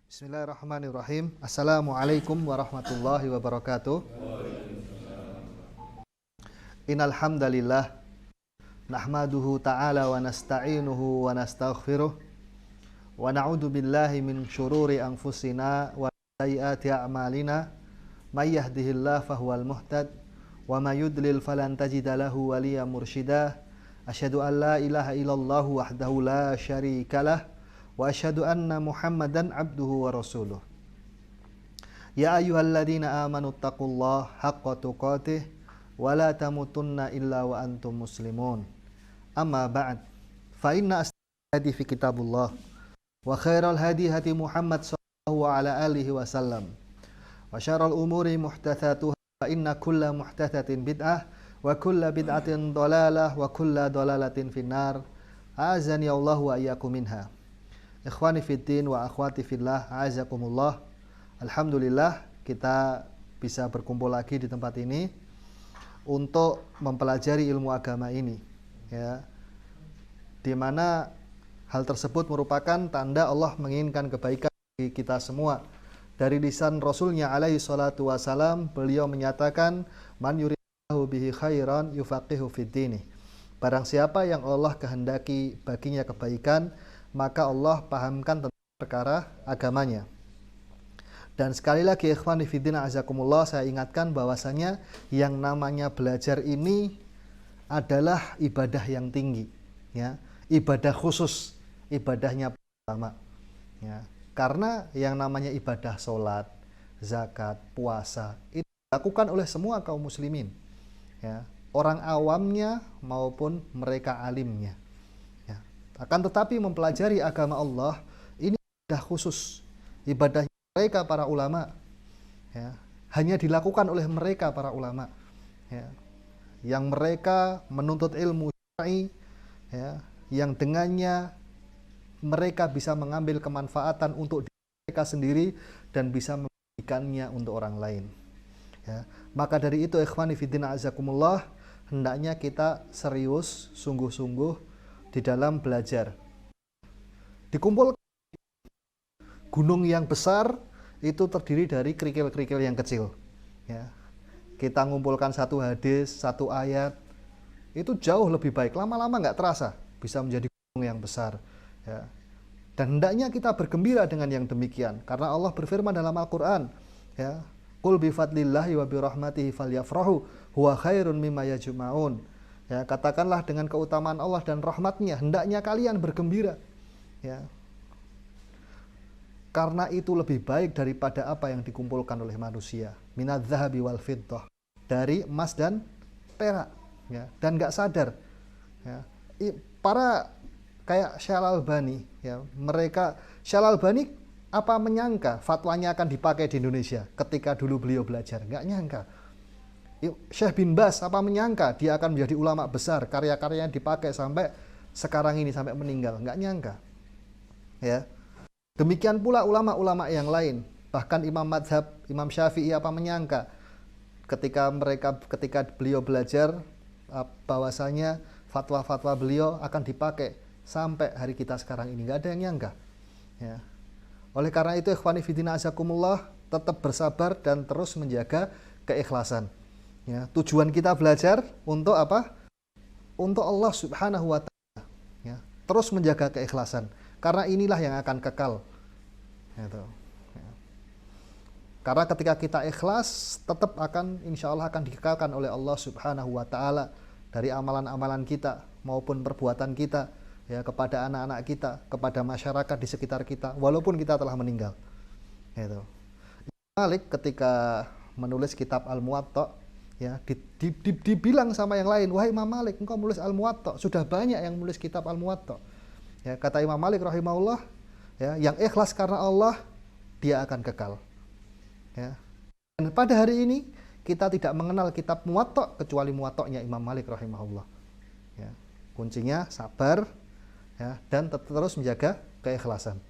Bismillahirrahmanirrahim. Assalamualaikum warahmatullahi wabarakatuh. Innal hamdalillah nahmaduhu ta'ala wa nasta'inuhu wa nastaghfiruh wa na'udzu billahi min syururi anfusina wa sayyiati a'malina may yahdihillahu fahuwal muhtad wa may yudlil falan tajida lahu waliyyan mursyida. Asyhadu an la ilaha illallah wahdahu la syarikalah wa asyhadu anna Muhammadan abduhu wa rasuluh. Ya ayyuhalladzina amanu taqullaha haqqa tuqatih wa la tamutunna illa wa antum muslimun. Amma ba'd. Fa inna asdaqal hadi fi kitabullah wa khairal hadi hadi Muhammad sallallahu ala alihi wasallam. Wa syarrul umuri muhdatsatuha fa inna kulla muhdatsatin bid'ah wa kulla bid'atin dhalalah wa kulla dhalalatin finnar. Azani Allah wa iyyakum minha. Ikhwani fiddin wa akhwati fillah, a'azakumullah. Alhamdulillah kita bisa berkumpul lagi di tempat ini untuk mempelajari ilmu agama ini, ya. Di mana hal tersebut merupakan tanda Allah menginginkan kebaikan bagi kita semua. Dari lisan Rasulnya alaihi salatu wasalam, beliau menyatakan, man yuridillahu bihi khairan yufaqihu fiddin. Barang siapa yang Allah kehendaki baginya kebaikan, maka Allah pahamkan tentang perkara agamanya. Dan sekali lagi ikhwani fiddin azakumullah, saya ingatkan bahwasanya yang namanya belajar ini adalah ibadah yang tinggi, ya, ibadah khusus, ibadahnya pertama, ya. Karena yang namanya ibadah sholat, zakat, puasa itu dilakukan oleh semua kaum muslimin, ya, orang awamnya maupun mereka alimnya. Akan tetapi mempelajari agama Allah ini ibadah khusus, ibadah mereka para ulama, ya, hanya dilakukan oleh mereka para ulama, ya, yang mereka menuntut ilmu syar'i, ya, yang dengannya mereka bisa mengambil kemanfaatan untuk diri mereka sendiri dan bisa memberikannya untuk orang lain, ya. Maka dari itu ikhwani fiddin azakumullah, hendaknya kita serius, sungguh-sungguh di dalam belajar. Dikumpulkan gunung yang besar itu terdiri dari kerikil-kerikil yang kecil, ya. Kita ngumpulkan satu hadis, satu ayat, itu jauh lebih baik. Lama-lama nggak terasa bisa menjadi gunung yang besar, ya. Dan hendaknya kita bergembira dengan yang demikian, karena Allah berfirman dalam Al-Quran, ya, qul bifadlillahi wa birahmatihi falyafrahu huwa khairun mimma yajma'un. Ya, katakanlah dengan keutamaan Allah dan rahmatnya, hendaknya kalian bergembira, ya. Karena itu lebih baik daripada apa yang dikumpulkan oleh manusia. Minadz-dzahabi wal fiddah, dari emas dan perak, ya. Dan nggak sadar, ya. Para kayak Syekh Al-Albani, ya, mereka Syekh Al-Albani apa menyangka fatwanya akan dipakai di Indonesia ketika dulu beliau belajar? Nggak nyangka. Syekh bin Baz apa menyangka dia akan menjadi ulama besar, karya-karyanya dipakai sampai sekarang ini, sampai meninggal? Nggak nyangka, ya. Demikian pula ulama-ulama yang lain, bahkan Imam Madhab, Imam Syafi'i apa menyangka ketika beliau belajar bahwasanya fatwa-fatwa beliau akan dipakai sampai hari kita sekarang ini? Nggak ada yang nyangka, ya. Oleh karena itu ikhwani fiddin azakumullah, tetap bersabar dan terus menjaga keikhlasan. Ya, tujuan kita belajar untuk apa? Untuk Allah Subhanahu wa ta'ala, ya. Terus menjaga keikhlasan, karena inilah yang akan kekal, gitu, ya. Karena ketika kita ikhlas, tetap akan, insya Allah akan dikekalkan oleh Allah Subhanahu wa ta'ala dari amalan-amalan kita maupun perbuatan kita, ya, kepada anak-anak kita, kepada masyarakat di sekitar kita, walaupun kita telah meninggal, gitu. Malik ketika menulis kitab Al-Muwatta, ya, dibilang sama yang lain, wahai Imam Malik, engkau menulis Al-Muwatta, sudah banyak yang menulis kitab Al-Muwatta. Ya, kata Imam Malik rahimahullah, ya, yang ikhlas karena Allah, dia akan kekal, ya. Dan pada hari ini kita tidak mengenal kitab Muwatta kecuali Muwatta'nya Imam Malik rahimahullah, ya. Kuncinya sabar, ya, dan terus menjaga keikhlasan,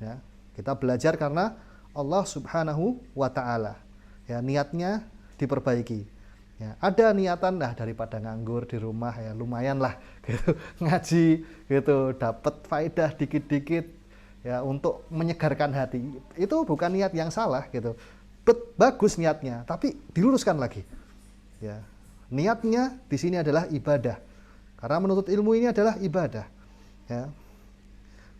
ya. Kita belajar karena Allah Subhanahu wa ta'ala, ya, niatnya diperbaiki. Ya, ada niatan daripada nganggur di rumah, ya lumayan lah gitu, ngaji gitu, dapat faedah dikit-dikit, ya, untuk menyegarkan hati. Itu bukan niat yang salah gitu. Bagus niatnya, tapi diluruskan lagi. Ya. Niatnya di sini adalah ibadah. Karena menuntut ilmu ini adalah ibadah. Ya.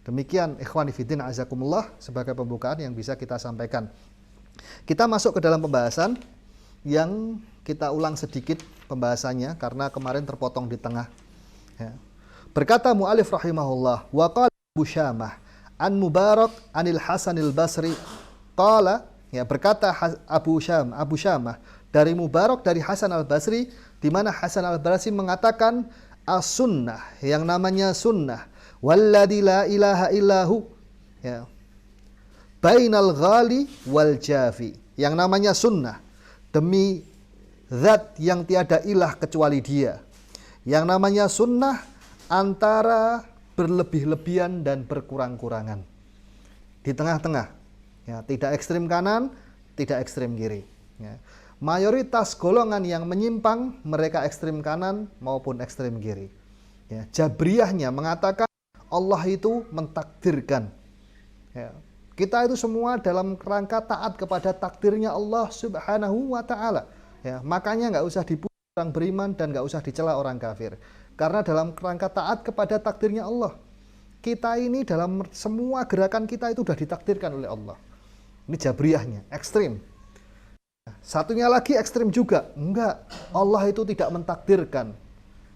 Demikian ikhwani fiddin azakumullah sebagai pembukaan yang bisa kita sampaikan. Kita masuk ke dalam pembahasan yang kita ulang sedikit pembahasannya karena kemarin terpotong di tengah. Ya. Berkata mu'alif rahimahullah, wa qala Abu Syamah an Mubarak anil Hasanil Basri qala, ya, berkata Abu Syamah dari Mubarak dari Hasan al-Basri, di mana Hasan al-Basri mengatakan as-sunnah, yang namanya sunnah, walladzi la ilaha illahu, ya, bainal ghali wal jafi, yang namanya sunnah, demi zat yang tiada ilah kecuali dia, yang namanya sunnah antara berlebih-lebihan dan berkurang-kurangan, di tengah-tengah, ya, tidak ekstrim kanan, tidak ekstrim kiri, ya. Mayoritas golongan yang menyimpang mereka ekstrim kanan maupun ekstrim kiri, ya. Jabriyahnya mengatakan Allah itu mentakdirkan, ya. Kita itu semua dalam rangka taat kepada takdirnya Allah Subhanahu wa Ta'ala, ya. Makanya nggak usah dipuji orang beriman dan nggak usah dicela orang kafir, karena dalam rangka taat kepada takdirnya Allah. Kita ini dalam semua gerakan kita itu sudah ditakdirkan oleh Allah. Ini jabriyahnya, ekstrim. Satunya lagi ekstrim juga, enggak, Allah itu tidak mentakdirkan,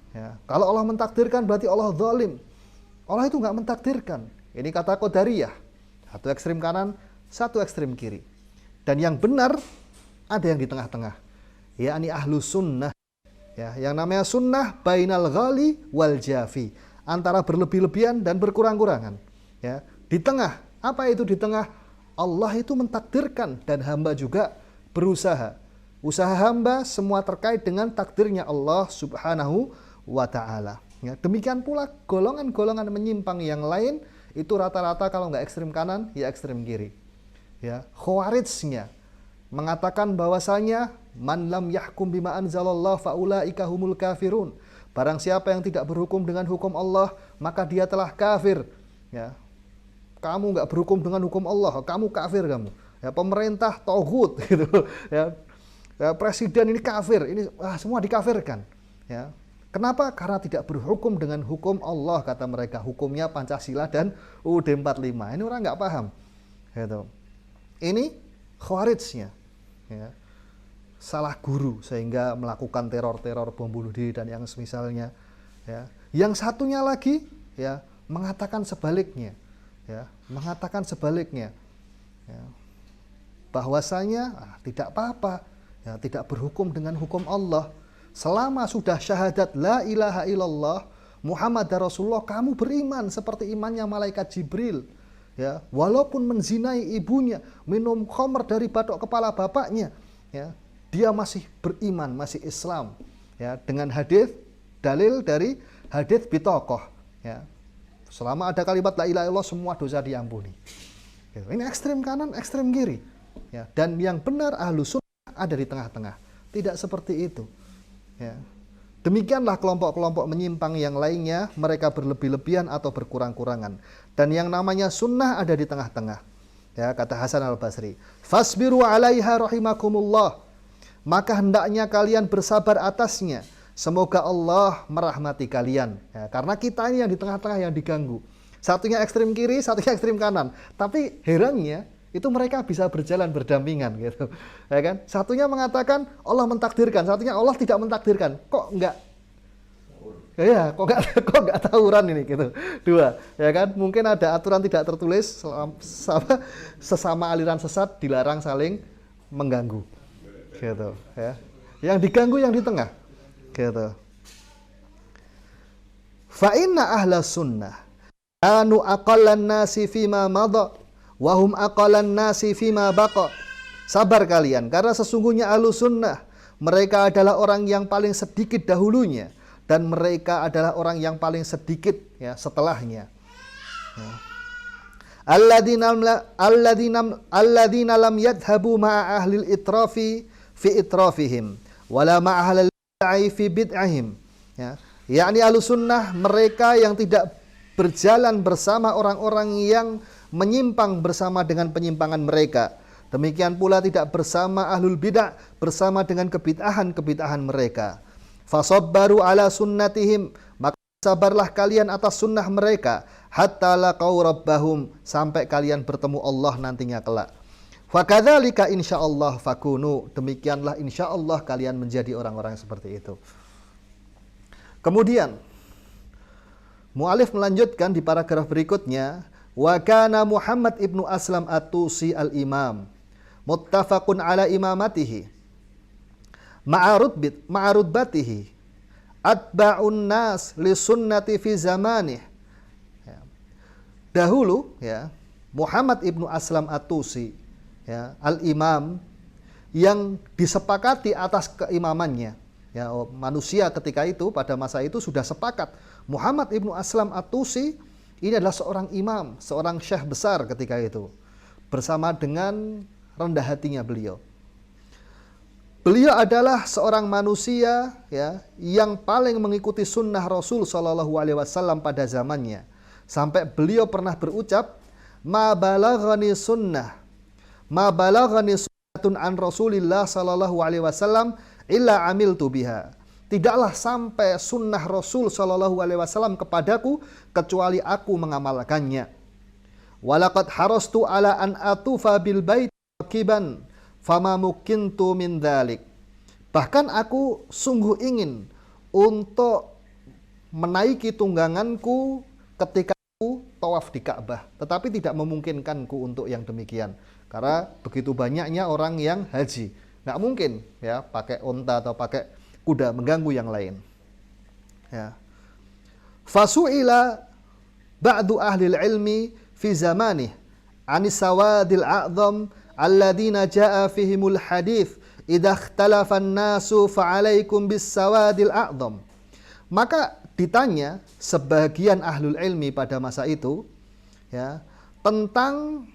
ya. Kalau Allah mentakdirkan berarti Allah zalim. Allah itu enggak mentakdirkan. Ini kata Qadariyah. Satu ekstrim kanan, satu ekstrim kiri. Dan yang benar ada yang di tengah-tengah, yakni ahlu sunnah, ya. Yang namanya sunnah bainal ghali wal jafi, antara berlebih-lebihan dan berkurang-kurangan, ya. Di tengah, apa itu di tengah? Allah itu mentakdirkan dan hamba juga berusaha. Usaha hamba semua terkait dengan takdirnya Allah Subhanahu wa Ta'ala, ya. Demikian pula golongan-golongan menyimpang yang lain itu rata-rata kalau nggak ekstrim kanan ya ekstrim kiri, ya. Khawarijnya mengatakan bahwasanya man lam yahkum bima anzalallah faulaika humul kafirun. Barang siapa yang tidak berhukum dengan hukum Allah maka dia telah kafir, ya. Kamu nggak berhukum dengan hukum Allah, kamu kafir kamu. Ya, pemerintah tauhid gitu, ya. Ya, presiden ini kafir, ini semua dikafirkan, ya. Kenapa? Karena tidak berhukum dengan hukum Allah, kata mereka. Hukumnya Pancasila dan UUD 45. Ini orang nggak paham, gitu. Ini khawarijnya, ya. Salah guru sehingga melakukan teror-teror bom bunuh diri dan yang semisalnya, ya. Yang satunya lagi, ya, mengatakan sebaliknya, ya, mengatakan sebaliknya, ya. Bahwasanya tidak apa-apa, ya, tidak berhukum dengan hukum Allah. Selama sudah syahadat la ilaha illallah Muhammad Rasulullah, kamu beriman seperti imannya malaikat Jibril, ya. Walaupun menzinai ibunya, minum khamr dari batok kepala bapaknya, ya, dia masih beriman, masih Islam, ya, dengan hadis dalil dari hadis bitokoh, ya. Selama ada kalimat la ilaha illallah semua dosa diampuni. Ini ekstrem kanan, ekstrem kiri, ya. Dan yang benar ahlu sunnah ada di tengah-tengah, tidak seperti itu, ya. Demikianlah kelompok-kelompok menyimpang yang lainnya, mereka berlebih-lebihan atau berkurang-kurangan. Dan yang namanya sunnah ada di tengah-tengah, ya. Kata Hasan al-Basri, fasbiru alaiha rahimakumullah, maka hendaknya kalian bersabar atasnya, semoga Allah merahmati kalian, ya. Karena kita ini yang di tengah-tengah yang diganggu. Satunya ekstrem kiri, satunya ekstrem kanan. Tapi herannya itu mereka bisa berjalan berdampingan, gitu, ya kan? Satunya mengatakan Allah mentakdirkan, satunya Allah tidak mentakdirkan. Kok enggak? Ya, kok enggak tawuran ini, gitu. Dua, ya kan? Mungkin ada aturan tidak tertulis, sesama aliran sesat dilarang saling mengganggu, gitu, ya. Yang diganggu yang di tengah, gitu. Fa inna ahla sunnah anu aqallan nasi fima madha wa hum aqallan nasi fima baqa. Sabar kalian, karena sesungguhnya ahlu sunnah mereka adalah orang yang paling sedikit dahulunya dan mereka adalah orang yang paling sedikit, ya, setelahnya, ya. Alladzina lam yadhhabu ma'a ahlil itrafi fi itrafihim wala ma'a ahlil bid'ah fi bid'ahim, ya. Yakni ahlu sunnah mereka yang tidak berjalan bersama orang-orang yang menyimpang bersama dengan penyimpangan mereka. Demikian pula tidak bersama ahlul bid'ah bersama dengan kebid'ahan mereka. Fasabbaru ala sunnatihim, maka sabarlah kalian atas sunnah mereka, hatta laqau rabbahum, sampai kalian bertemu Allah nantinya kelak. Fakadzalika insyaallah fakunu, demikianlah insyaallah kalian menjadi orang-orang seperti itu. Kemudian mu'alif melanjutkan di paragraf berikutnya, wa kana Muhammad ibnu Aslam at-Tusi al-Imam muttafaqun ala imamatihi ma'arudbatihi atba'un nas li sunnati fi zamanih. Dahulu ya, Muhammad ibnu Aslam at-Tusi ya, al-Imam, yang disepakati atas keimamannya ya, manusia ketika itu pada masa itu sudah sepakat Muhammad ibnu Aslam at-Tusi ini adalah seorang imam, seorang syekh besar ketika itu, bersama dengan rendah hatinya beliau. Beliau adalah seorang manusia ya, yang paling mengikuti sunnah Rasul Shallallahu Alaihi Wasallam pada zamannya, sampai beliau pernah berucap, ma balaghani sunnatun an Rasulillah Shallallahu Alaihi Wasallam illa amiltu biha. Tidaklah sampai sunnah Rasul Shallallahu Alaihi Wasallam kepadaku kecuali aku mengamalkannya. Walaqad harastu ala an atufa bil bait rakiban fama mukintu min dzalik. Bahkan aku sungguh ingin untuk menaiki tungganganku ketika aku tawaf di Ka'bah, tetapi tidak memungkinkanku untuk yang demikian karena begitu banyaknya orang yang haji. Nggak mungkin ya pakai unta atau pakai kuda, mengganggu yang lain. Ya. Fasu'ila ba'du ahlil ilmi fi zamanih anis sawadil a'zam alladhina ja'a fihimul hadith idza ikhtalafa an-nasu fa'alaikum bis sawadil a'zam. Maka ditanya sebagian ahlul ilmi pada masa itu ya, tentang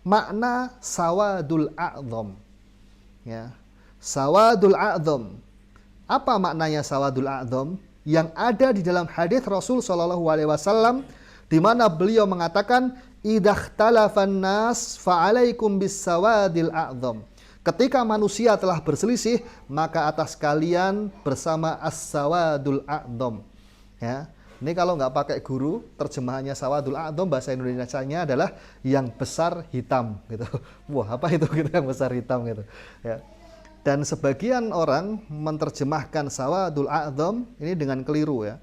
makna sawadul a'zam. Ya. Sawadul a'zam. Apa maknanya sawadul a'zam? Yang ada di dalam hadis Rasul Shallallahu Alaihi Wasallam, di mana beliau mengatakan, idza ikhtalafan nas fa'alaikum bis sawadil a'zam. Ketika manusia telah berselisih, maka atas kalian bersama as-sawadul a'zam. Ya. Ini kalau nggak pakai guru, terjemahannya sawadul a'zam bahasa Indonesianya adalah yang besar hitam gitu. Wah, apa itu gitu yang besar hitam gitu. Ya. Dan sebagian orang menerjemahkan sawadul a'zam ini dengan keliru ya.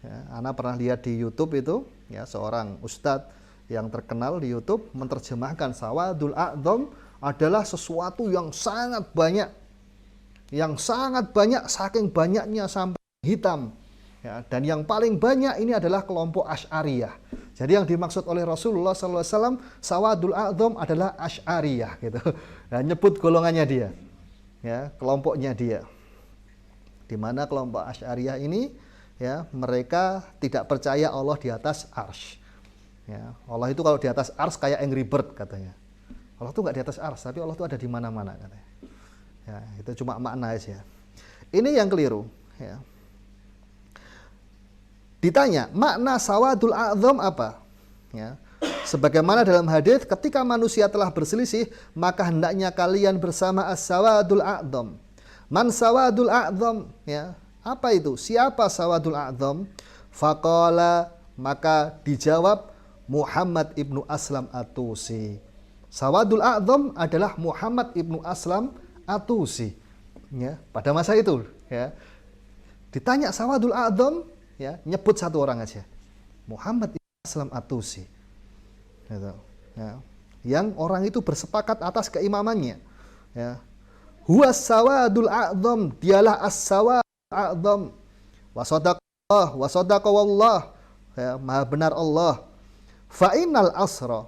Ya, Ana pernah lihat di YouTube itu ya, seorang ustadz yang terkenal di YouTube menerjemahkan sawadul a'zam adalah sesuatu yang sangat banyak, saking banyaknya sampai hitam. Ya, dan yang paling banyak ini adalah kelompok Asy'ariyah. Jadi yang dimaksud oleh Rasulullah SAW, sawadul a'zam adalah Asy'ariyah gitu. Nah, nyebut golongannya dia, ya, kelompoknya dia. Di mana kelompok Asy'ariyah ini, ya, mereka tidak percaya Allah di atas arsy. Ya, Allah itu kalau di atas arsy kayak Angry Bird katanya. Allah itu nggak di atas arsy, tapi Allah itu ada di mana-mana katanya. Ya, itu cuma makna aja. Ini yang keliru. Ya. Ditanya, makna sawadul a'zam apa? Ya. Sebagaimana dalam hadis, ketika manusia telah berselisih, maka hendaknya kalian bersama as-sawadul a'zam. Man sawadul a'zam? Ya. Apa itu? Siapa sawadul a'zam? Faqala, maka dijawab Muhammad ibnu Aslam at-Tusi. Sawadul a'zam adalah Muhammad ibnu Aslam at-Tusi. Ya, pada masa itu, ya. Ditanya sawadul a'zam, ya, nyebut satu orang aja, Muhammad ibnu Aslam at-Tusi. Gitu. Ya. Yang orang itu bersepakat atas keimamannya. Ya. Huwa sawadul a'zam, dialah as-sawadul a'zam. Wa sadaqallah, wa sadaqallah. Ya, maha benar Allah. Fa innal asra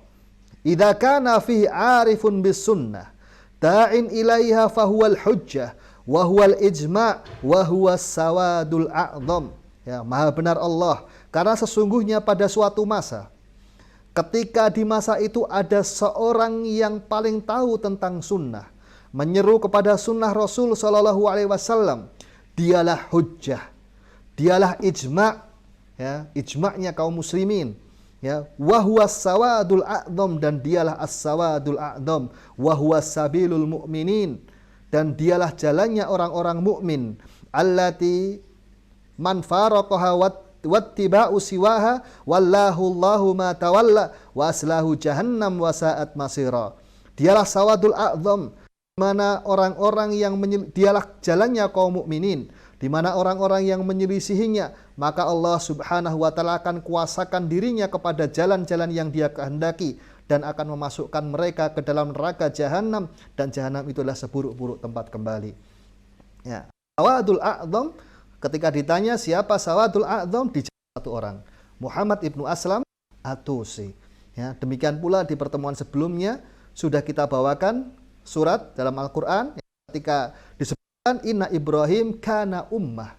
idza kana fihi 'arifun bis sunnah da'in ilaiha fa huwal hujjah wa huwal ijma' wa huwas sawadul a'zam. Ya, maha benar Allah, karena sesungguhnya pada suatu masa, ketika di masa itu ada seorang yang paling tahu tentang sunnah, menyeru kepada sunnah Rasul Shallallahu Alaihi Wasallam, dialah hujjah, dialah ijma', ya, ijma'nya kaum muslimin, Ya, wa huwas sawadul a'dham, dan dialah as-sawadul a'dham, wa huwas sabilul mu'minin, dan dialah jalannya orang-orang mukmin, allati man faraqaha wattiba'u siwaha wallahu Allahu ma tawalla wa aslahu jahannam wa sa'at masira. Dialah sawadul a'dham, di mana orang-orang yang dialah jalannya kaum mukminin, di mana orang-orang yang menyelisihinya, maka Allah Subhanahu wa taala akan kuasakan dirinya kepada jalan-jalan yang Dia kehendaki dan akan memasukkan mereka ke dalam neraka jahanam, dan jahanam itulah seburuk-buruk tempat kembali. Ya. Sawadul a'dham, ketika ditanya siapa sawadul a'dham, dijawab satu orang, Muhammad ibnu Aslam At-Tusi. Ya, demikian pula di pertemuan sebelumnya sudah kita bawakan surat dalam Al-Qur'an ketika disebutkan inna Ibrahim kana ummah.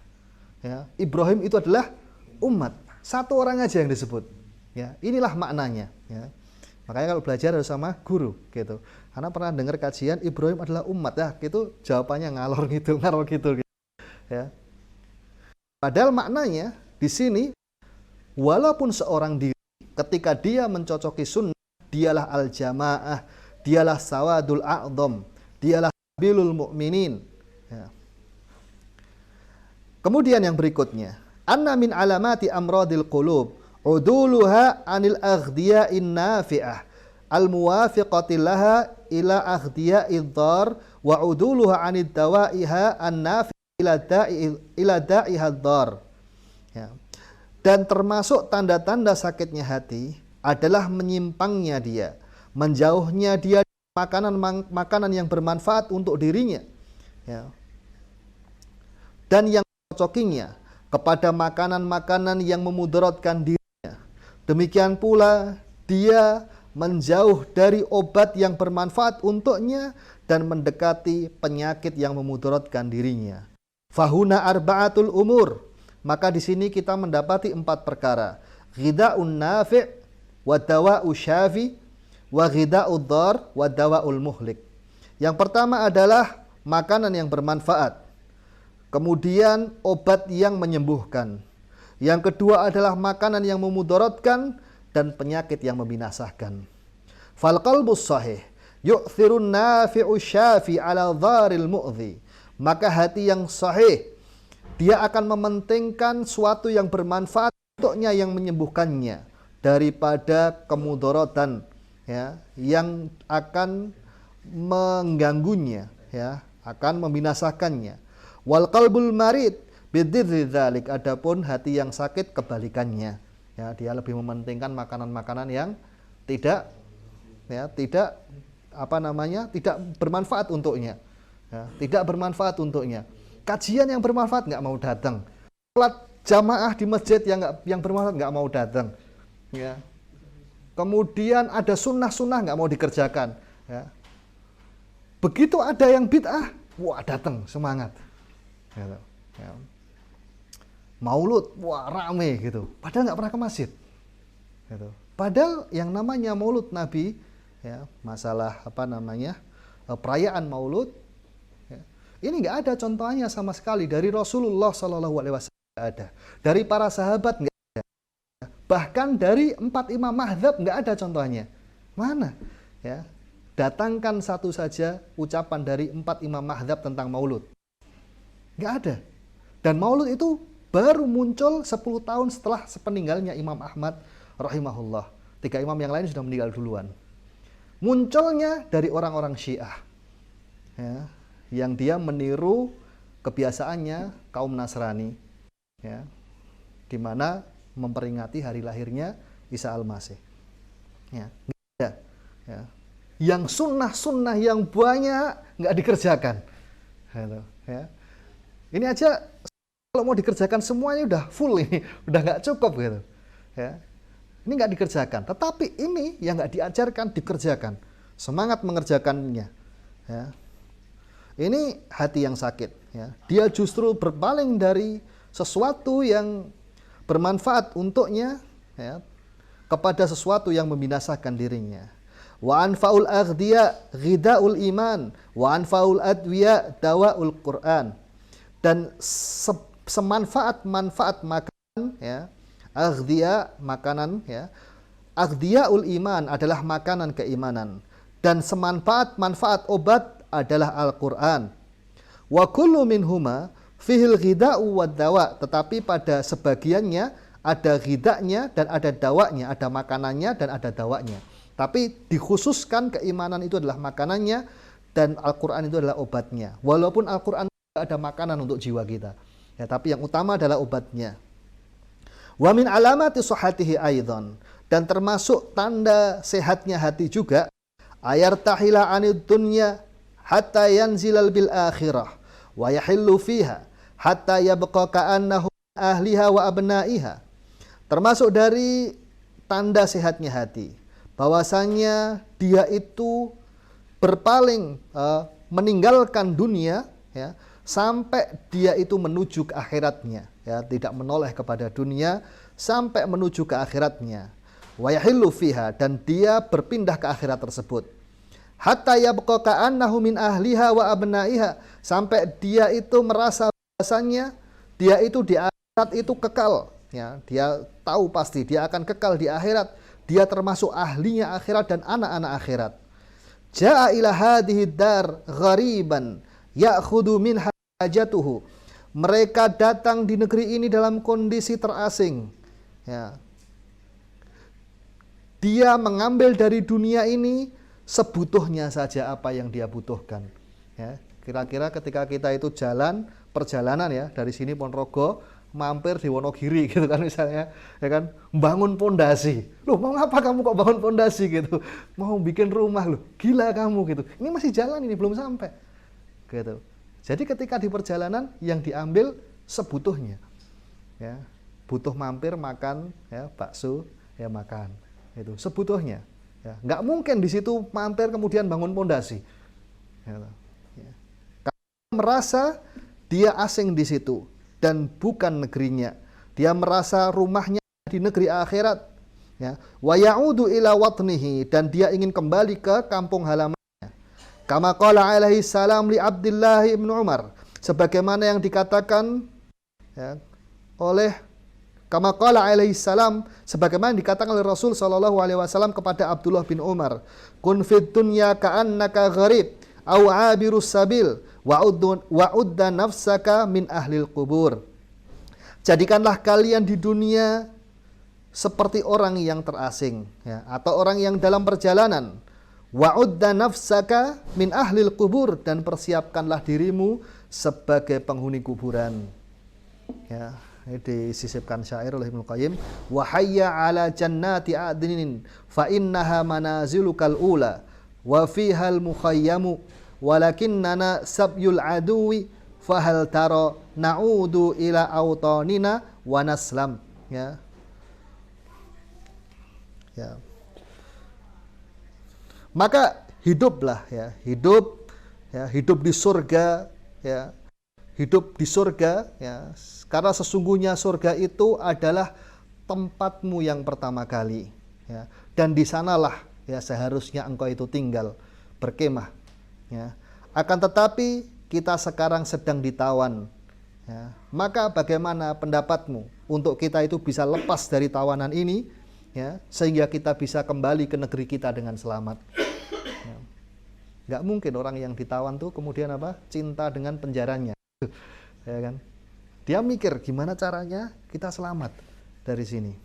Ya, Ibrahim itu adalah umat. Satu orang aja yang disebut. Ya, inilah maknanya. Ya. Makanya kalau belajar harus sama guru, gitu. Karena pernah dengar kajian Ibrahim adalah umat, ya, gitu jawabannya ngalor gitu. Ya. Padahal maknanya di sini, walaupun seorang diri ketika dia mencocoki sunnah, dialah al-jamaah, dialah sawadul a'dham, dialah sabilul mu'minin. Ya. Kemudian yang berikutnya, anna min alamati amradil qulub uduluha anil aghdiya'in nafi'ah al-muwafiqati laha ila aghdiya'id dhar wa uduluha anid dawa'iha an-nafi' ila da'ihad dhar. Ya. Dan termasuk tanda-tanda sakitnya hati adalah menyimpangnya dia, menjauhnya dia makanan yang bermanfaat untuk dirinya. Ya. Dan yang cocokinya kepada makanan-makanan yang memudaratkan dirinya. Demikian pula dia menjauh dari obat yang bermanfaat untuknya dan mendekati penyakit yang memudaratkan dirinya. Fahuna arba'atul umur, maka di sini kita mendapati 4 perkara. Ghida'un nafi' wa dawa'u syafi wa ghida'ud dhar wa dawa'ul muhlik. Yang pertama adalah makanan yang bermanfaat. Kemudian obat yang menyembuhkan. Yang kedua adalah makanan yang memudaratkan dan penyakit yang membinasakan. Fal qalbus sahih yu'thirun nafi'u syafi ala dharil mu'dhi. Maka hati yang sahih, dia akan mementingkan suatu yang bermanfaat untuknya yang menyembuhkannya daripada kemudaratan, ya, yang akan mengganggunya, ya, akan membinasakannya. Wal qalbul marid bididri dzalik, adapun hati yang sakit kebalikannya, ya, dia lebih mementingkan makanan-makanan yang tidak tidak bermanfaat untuknya, ya, tidak bermanfaat untuknya. Kajian yang bermanfaat nggak mau datang, salat jamaah di masjid yang bermanfaat nggak mau datang, ya. Kemudian ada sunnah-sunnah nggak mau dikerjakan, ya. Begitu ada yang bid'ah, wah datang semangat. Gitu, ya. Maulud, wah rame gitu. Padahal nggak pernah ke masjid. Gitu. Padahal yang namanya maulud Nabi, ya, masalah perayaan maulud, ya, ini nggak ada contohnya sama sekali dari Rasulullah SAW, nggak ada. Dari para sahabat nggak ada. Bahkan dari 4 imam mazhab nggak ada contohnya. Mana? Ya. Datangkan satu saja ucapan dari 4 imam mazhab tentang maulud. Nggak ada. Dan maulud itu baru muncul 10 tahun setelah sepeninggalnya Imam Ahmad rahimahullah. 3 imam yang lain sudah meninggal duluan. Munculnya dari orang-orang Syiah, ya, yang dia meniru kebiasaannya kaum Nasrani, ya, di mana memperingati hari lahirnya Isa Al-Masih. Ya, nggak ada. Ya. Yang sunnah-sunnah yang banyak nggak dikerjakan. Gitu, ya. Ini aja kalau mau dikerjakan semuanya udah full ini, udah nggak cukup gitu. Ya. Ini nggak dikerjakan, tetapi ini yang nggak diajarkan dikerjakan. Semangat mengerjakannya. Ya. Ini hati yang sakit. Ya. Dia justru berpaling dari sesuatu yang bermanfaat untuknya, ya, kepada sesuatu yang membinasakan dirinya. Wa anfaul aghdiya ghidaul iman, wa anfaul adwiya dawaul Quran. Dan semanfaat-manfaat makanan, ya, aghdiya makanan, ya, Aghdiya'ul iman adalah makanan keimanan, dan semanfaat-manfaat obat adalah Al-Qur'an. Wa kullu minhuma fihil ghida'u wad dawa, tetapi pada sebagiannya ada ghida'nya dan ada dawanya, ada makanannya dan ada dawanya. Tapi dikhususkan keimanan itu adalah makanannya dan Al-Qur'an itu adalah obatnya. Walaupun Al-Qur'an ada makanan untuk jiwa kita, ya, tapi yang utama adalah obatnya. Wa min alamati sihhatihi aidan, dan termasuk tanda sehatnya hati juga, ayartahila anid dunya hatta yanzilal bil akhirah wa yahillu fiha hatta yabqa ka'annahu ahliha wa abnaiha. Termasuk dari tanda sehatnya hati, bahwasanya dia itu berpaling, meninggalkan dunia, ya, sampai dia itu menuju ke akhiratnya, ya, tidak menoleh kepada dunia sampai menuju ke akhiratnya. Wa yahillu fiha, dan dia berpindah ke akhirat tersebut. Hatta yabqa ka'annahu min ahliha wa abnaiha, sampai dia itu merasa bahasanya dia itu di akhirat itu kekal, ya, dia tahu pasti dia akan kekal di akhirat, dia termasuk ahlinya akhirat dan anak-anak akhirat. Ja'a ila hadhihi dar ghariban ya'khudhu minha hajatuhu, mereka datang di negeri ini dalam kondisi terasing, ya. Dia mengambil dari dunia ini sebutuhnya saja apa yang dia butuhkan. Ya, kira-kira ketika kita itu jalan perjalanan, ya, dari sini Ponorogo mampir di Wonogiri gitu kan misalnya, ya kan, bangun pondasi. Loh, mau ngapa kamu kok bangun pondasi gitu? Mau bikin rumah, loh. Gila kamu gitu. Ini masih jalan, ini belum sampai. Gitu. Jadi ketika di perjalanan yang diambil sebutuhnya. Ya, butuh mampir makan, ya, bakso, ya makan. Itu sebutuhnya, ya, nggak mungkin di situ mampir kemudian bangun pondasi, ya. Karena merasa dia asing di situ dan bukan negerinya, dia merasa rumahnya di negeri akhirat, ya. Wa ya'udu ila watnihi, dan dia ingin kembali ke kampung halamannya. Kama qala alaihi salam li Abdullah ibn Umar, sebagaimana yang dikatakan, ya, oleh Kama qala alaihi salam, sebagaimana dikatakan oleh Rasul sallallahu alaihi wasallam kepada Abdullah bin Umar, kun fid dunya ka'annaka gharib au 'abirus sabil wa'udda nafsaka min ahlil qubur. Jadikanlah kalian di dunia seperti orang yang terasing, ya, atau orang yang dalam perjalanan. Wa'udda nafsaka min ahlil qubur, dan persiapkanlah dirimu sebagai penghuni kuburan. Ya. Ini disisipkan syair oleh Ibnu Qayyim. Wa hayya ala jannati adnin fa innaha manazilukal ula wa fihal mukhayyamu walakinnana sabyul aduwi fahal tara na'udu ila autanina wa naslam. Ya. Ya. Maka hiduplah, ya, hidup di surga, ya. Hidup di surga, ya, karena sesungguhnya surga itu adalah tempatmu yang pertama kali, ya, dan di sanalah, ya, seharusnya engkau itu tinggal berkemah, ya. Akan tetapi kita sekarang sedang ditawan, ya. Maka bagaimana pendapatmu untuk kita itu bisa lepas dari tawanan ini, ya, sehingga kita bisa kembali ke negeri kita dengan selamat, ya. Nggak mungkin orang yang ditawan tuh kemudian apa? Cinta dengan penjaranya. Ya kan? Dia mikir gimana caranya kita selamat dari sini.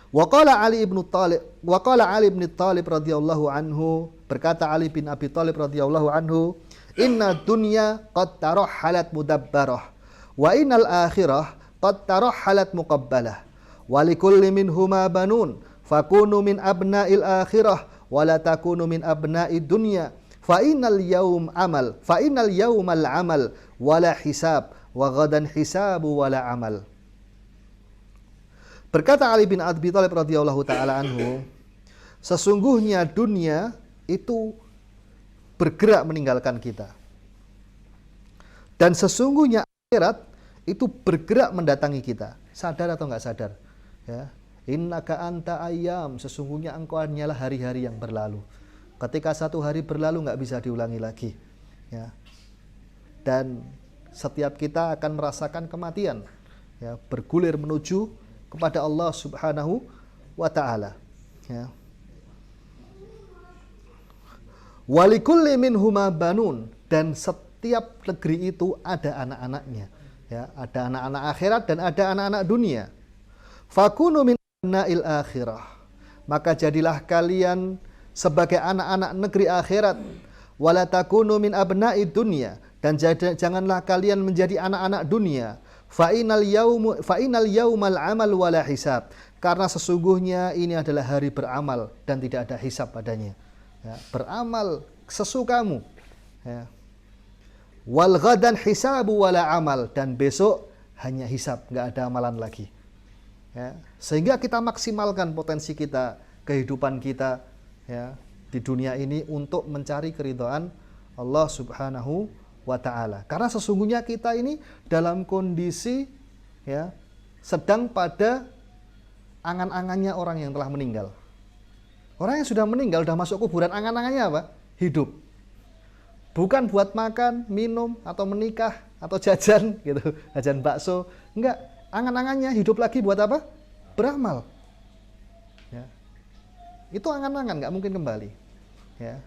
Waqala Ali bin Thalib radhiyallahu anhu, berkata Ali bin Abi Thalib radhiyallahu anhu, inna dunya qad tarahhalat mudabbarah wa innal akhirah qad tarahhalat muqabbalah wa likulli minhuma banun fakunu min abna'il akhirah wa la takunu min abna'id dunya fa innal yawmal amal wala hisab wa ghadan hisabu wala amal. Berkata Ali bin Abi Thalib radhiyallahu taala anhu, sesungguhnya dunia itu bergerak meninggalkan kita, dan sesungguhnya akhirat itu bergerak mendatangi kita. Sadar atau enggak sadar, ya, innaka anta ayyam, sesungguhnya engkau hanyalah hari-hari yang berlalu. Ketika satu hari berlalu nggak bisa diulangi lagi, ya. Dan setiap kita akan merasakan kematian, ya, bergulir menuju kepada Allah Subhanahu wa Ta'ala. Ya. Walikulli minhuma banun, dan setiap negeri itu ada anak-anaknya. Ya, ada anak-anak akhirat dan ada anak-anak dunia. Fakunu min abna'il akhirah, maka jadilah kalian sebagai anak-anak negeri akhirat. Wala takunu min abna'id dunya, dan janganlah kalian menjadi anak-anak dunia. Fa'inal yaumal amal wala hisab, karena sesungguhnya ini adalah hari beramal dan tidak ada hisab padanya. Ya, beramal sesukamu. Ya. Wal ghadan hisabu wala amal, dan besok hanya hisab, nggak ada amalan lagi. Ya. Sehingga kita maksimalkan potensi kita, kehidupan kita, ya, di dunia ini untuk mencari keridhaan Allah Subhanahu wa ta'ala. Karena sesungguhnya kita ini dalam kondisi, ya, sedang pada angan-angannya orang yang telah meninggal. Orang yang sudah meninggal, sudah masuk kuburan, angan-angannya apa? Hidup. Bukan buat makan, minum, atau menikah, atau jajan, gitu, jajan bakso. Enggak, angan-angannya hidup lagi buat apa? Beramal. Ya. Itu angan-angan, nggak mungkin kembali. Ya.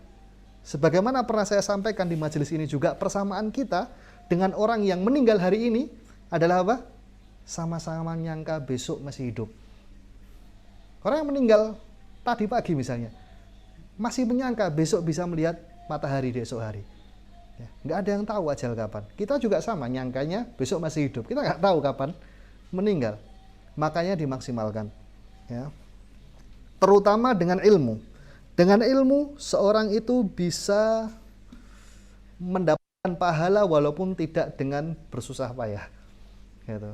Sebagaimana pernah saya sampaikan di majelis ini juga, persamaan kita dengan orang yang meninggal hari ini adalah apa? Sama-sama nyangka besok masih hidup. Orang yang meninggal tadi pagi misalnya, masih menyangka besok bisa melihat matahari di esok hari. Ya, nggak ada yang tahu ajal kapan. Kita juga sama, nyangkanya besok masih hidup. Kita nggak tahu kapan meninggal. Makanya dimaksimalkan. Ya. Terutama dengan ilmu. Dengan ilmu, seorang itu bisa mendapatkan pahala walaupun tidak dengan bersusah payah. Gitu.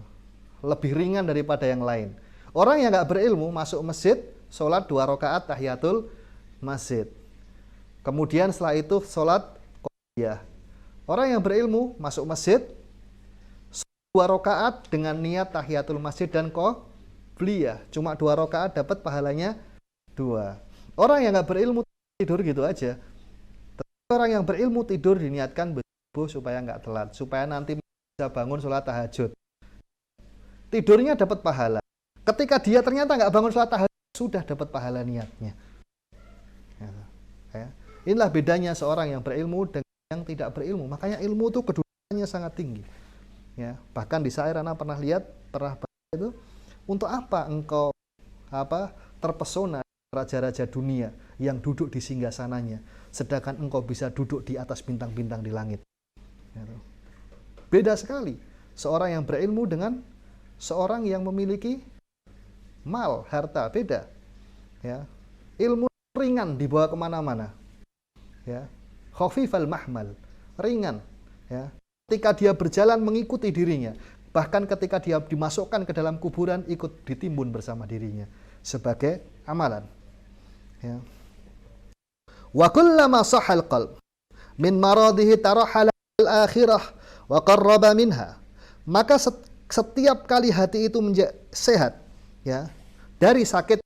Lebih ringan daripada yang lain. Orang yang nggak berilmu masuk masjid, sholat 2 rakaat tahiyatul masjid. Kemudian setelah itu sholat qobliyah. Orang yang berilmu masuk masjid, 2 rakaat dengan niat tahiyatul masjid dan qobliyah. Cuma 2 rakaat dapat pahalanya 2. Orang yang nggak berilmu tidur gitu aja. Orang yang berilmu tidur diniatkan subuh supaya nggak telat, supaya nanti bisa bangun sholat tahajud. Tidurnya dapat pahala. Ketika dia ternyata nggak bangun sholat tahajud, sudah dapat pahala niatnya. Ya. Inilah bedanya seorang yang berilmu dengan yang tidak berilmu. Makanya ilmu itu kedudukannya sangat tinggi. Ya. Bahkan di syair anak pernah baca itu, untuk apa engkau terpesona raja-raja dunia yang duduk di singgasananya, sedangkan engkau bisa duduk di atas bintang-bintang di langit. Beda sekali seorang yang berilmu dengan seorang yang memiliki mal, harta, beda. Ya. Ilmu ringan dibawa kemana-mana. Ya. Khafifal mahmal, ringan. Ya. Ketika dia berjalan mengikuti dirinya, bahkan ketika dia dimasukkan ke dalam kuburan ikut ditimbun bersama dirinya sebagai amalan. Ya. Wa kullama sahal qalb min maradihi tarahala al-akhirah wa qarraba minha. Maka setiap kali hati itu sehat, ya, dari sakit,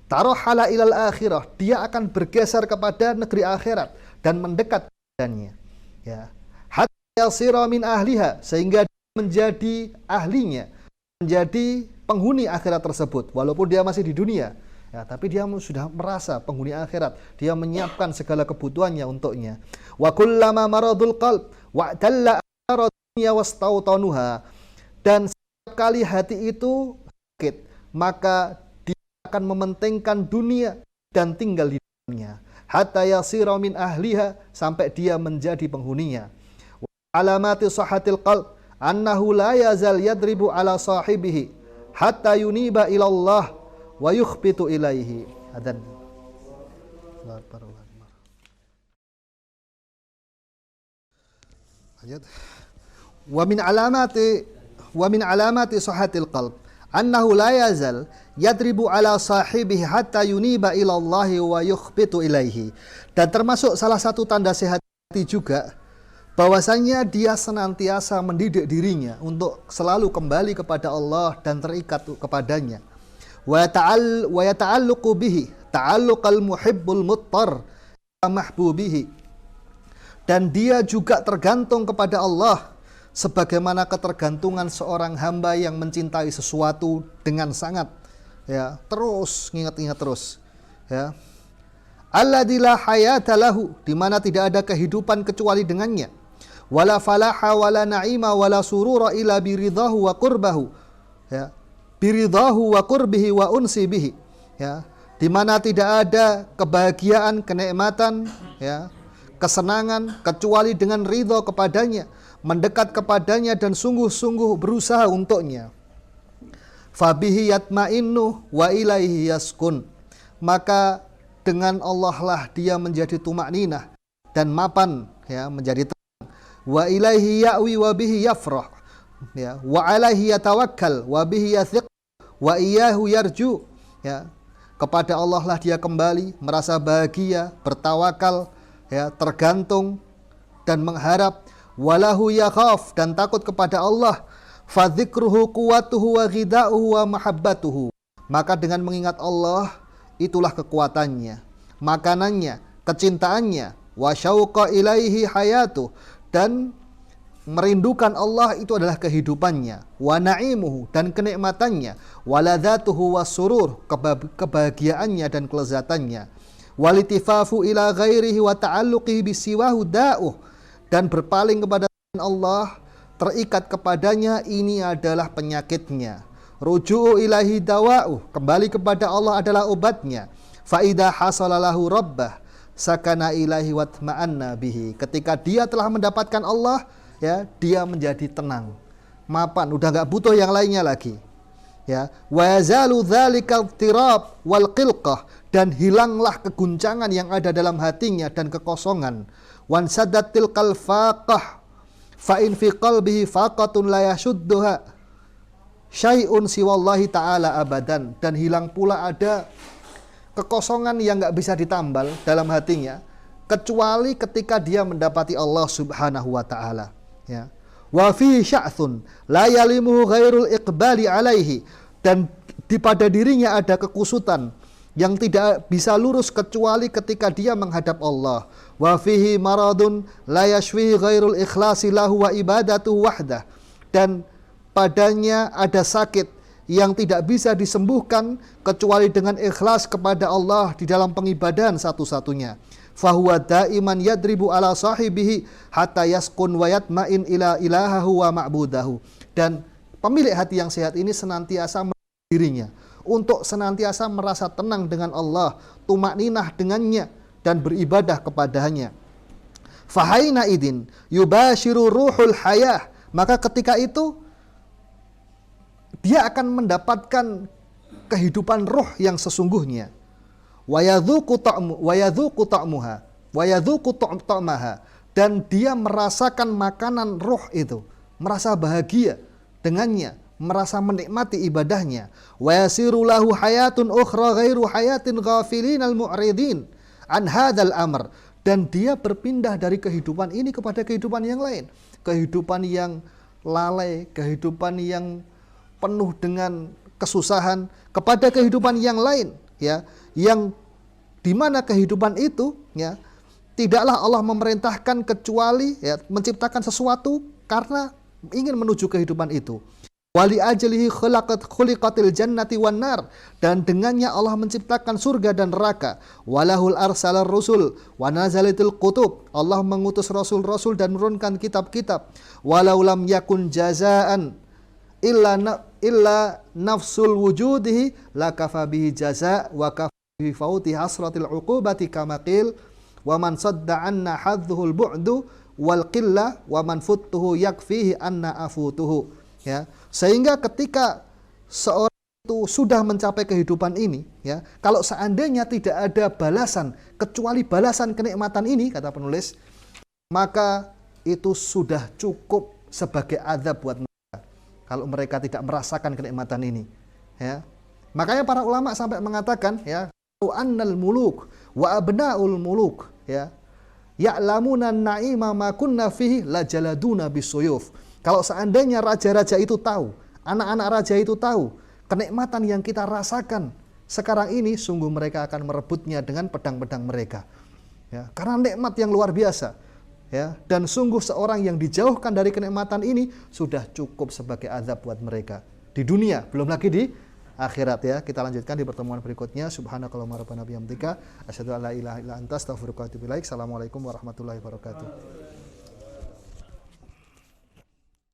tarahala ilal akhirah, dia akan bergeser kepada negeri akhirat dan mendekat kepadanya. Ya. Hatta yasira min ahliha, sehingga dia menjadi ahlinya, menjadi penghuni akhirat tersebut walaupun dia masih di dunia. Ya, tapi dia sudah merasa penghuni akhirat, dia menyiapkan segala kebutuhannya untuknya. Wa kullama maradul qalb wa talla dunya wastautanuha, dan setiap kali hati itu sakit, maka dia akan mementingkan dunia dan tinggal di dunia. Hatta yasira min ahliha, sampai dia menjadi penghuninya. Wa alamati sahhatil qalb annahu la yazal yadribu ala sahibihi hatta yuniba ila Allah wa yukhbitu ilaihi. Adzan. Ayat. Wa min alamati sahhatil qalb annahu la yazal yadribu ala sahibihi hatta yuniba ila Allah wa yukhbitu ilaihi. Dan termasuk salah satu tanda sehat hati juga bahwasanya dia senantiasa mendidik dirinya untuk selalu kembali kepada Allah dan terikat kepadanya. Wa yata'alluqu bihi ta'alluqal muhibbul muttar mahbubihi, dan dia juga tergantung kepada Allah sebagaimana ketergantungan seorang hamba yang mencintai sesuatu dengan sangat, ya, terus ngingat-ingat terus, ya. Alladzi la hayata lahu, di mana tidak ada kehidupan kecuali dengannya. Wala falaha wala na'ima wala surura illa biridahu wa qurbahu. Ya. Biridahu wa qurbihi wa unsi bihi. Ya. Di mana tidak ada kebahagiaan, kenikmatan, ya, kesenangan kecuali dengan ridha kepadanya, mendekat kepadanya dan sungguh-sungguh berusaha untuknya. Fabihi yatma'innu wa ilaihi yaskun. Maka dengan Allah lah dia menjadi tumakninah dan mapan, ya, menjadi tenang. Wa ilaihi ya'wi wa bihi yafrah, ya, wa alaihi yatawakkal wa bihi yathiq wa iyyahu yarju, ya. Kepada Allah lah dia kembali, merasa bahagia, bertawakal, ya, tergantung dan mengharap. Walahu yakhaf, dan takut kepada Allah. Fadzikruhu quwwatuhu wa ghidauhu wa mahabbatuhu. Maka dengan mengingat Allah, itulah kekuatannya, makanannya, kecintaannya. Wa syauqa ilaihi hayatu, dan merindukan Allah itu adalah kehidupannya. Wa na'imuhu, dan kenikmatannya. Wa ladzatuhu wa surur, kebahagiaannya dan kelezatannya. Walitifafu ila ghairihi wa ta'alluqihi bisiwahu da'uh, dan berpaling kepada Allah, terikat kepadanya, ini adalah penyakitnya. Ruju'u ilahi dawa'u, kembali kepada Allah adalah obatnya. Fa'idha hasalalahu rabbah sakana ilahi watma'anna bihi. Ketika dia telah mendapatkan Allah, ya, dia menjadi tenang, mapan, udah gak butuh yang lainnya lagi, ya. Wa yazalu dzalikal tirab wal qilqah, dan hilanglah keguncangan yang ada dalam hatinya dan kekosongan. Wan saddatil qalfaqah fa in fi qalbihi faqatun la yashudduha syai'un siwallahi ta'ala abadan, dan hilang pula ada kekosongan yang gak bisa ditambal dalam hatinya kecuali ketika dia mendapati Allah subhanahu wa ta'ala, ya. Wa fi sya'thun la yalimuhu ghairul iqbali alaihi, dan pada dirinya ada kekusutan yang tidak bisa lurus kecuali ketika dia menghadap Allah. Wa fihi maradun la yashfihi ghairul ikhlasi lahu wa ibadatuhu wahdah, dan padanya ada sakit yang tidak bisa disembuhkan kecuali dengan ikhlas kepada Allah di dalam pengibadahan satu-satunya. Fahuwa daiman yadribu ala sahibihi hatta yaskun wa yatma'in ila ilahahu wa ma'budahu. Dan pemilik hati yang sehat ini senantiasa dirinya untuk senantiasa merasa tenang dengan Allah, tumakninah dengannya, dan beribadah kepadanya. Fahaina idin yubashiru ruhul hayah, maka ketika itu dia akan mendapatkan kehidupan ruh yang sesungguhnya. Wa yadzuqu ta'maha, dan dia merasakan makanan ruh itu, merasa bahagia dengannya, merasa menikmati ibadahnya. Wa yasiru lahu hayatun ukhra ghairu hayatin ghafilinal mu'ridin an hadzal amr, dan dia berpindah dari kehidupan ini kepada kehidupan yang lain, kehidupan yang lalai, kehidupan yang penuh dengan kesusahan, kepada kehidupan yang lain, ya, yang dimana kehidupan itu, ya, tidaklah Allah memerintahkan kecuali, ya, menciptakan sesuatu karena ingin menuju kehidupan itu. Wali ajlihi khuliqatil jannati wan nar, dan dengannya Allah menciptakan surga dan neraka. Walahul arsalar rusul wa nazalatil kutub, Allah mengutus rasul-rasul dan menurunkan kitab-kitab. Walau lam yakun jazaan illa nafsul wujudihi la kafa bihi jaza wa kafa bi fauti hasratil uqubati kama qil wa man sadda anna hadzuhul bu'du wal qillah wa man futtuhu yakfihi anna afutuhu, ya. Sehingga ketika seorang itu sudah mencapai kehidupan ini, ya, kalau seandainya tidak ada balasan kecuali balasan kenikmatan ini, kata penulis, maka itu sudah cukup sebagai azab buat kalau mereka tidak merasakan kenikmatan ini, ya. Makanya para ulama sampai mengatakan, ya, annal muluk wa abnaul muluk, ya, ya'lamuna na'ima ma kunna fihi la jaladuna bisuyuf. Kalau seandainya raja-raja itu tahu, anak-anak raja itu tahu kenikmatan yang kita rasakan sekarang ini, sungguh mereka akan merebutnya dengan pedang-pedang mereka, ya, karena nikmat yang luar biasa. Ya, dan sungguh seorang yang dijauhkan dari kenikmatan ini sudah cukup sebagai azab buat mereka di dunia, belum lagi di akhirat ya. Kita lanjutkan di pertemuan berikutnya. Subhanakallahumma rabbana bihamdika asyhadu an la ilaha illa anta astaghfiruka wa atubu ilaik. Assalamualaikum warahmatullahi wabarakatuh.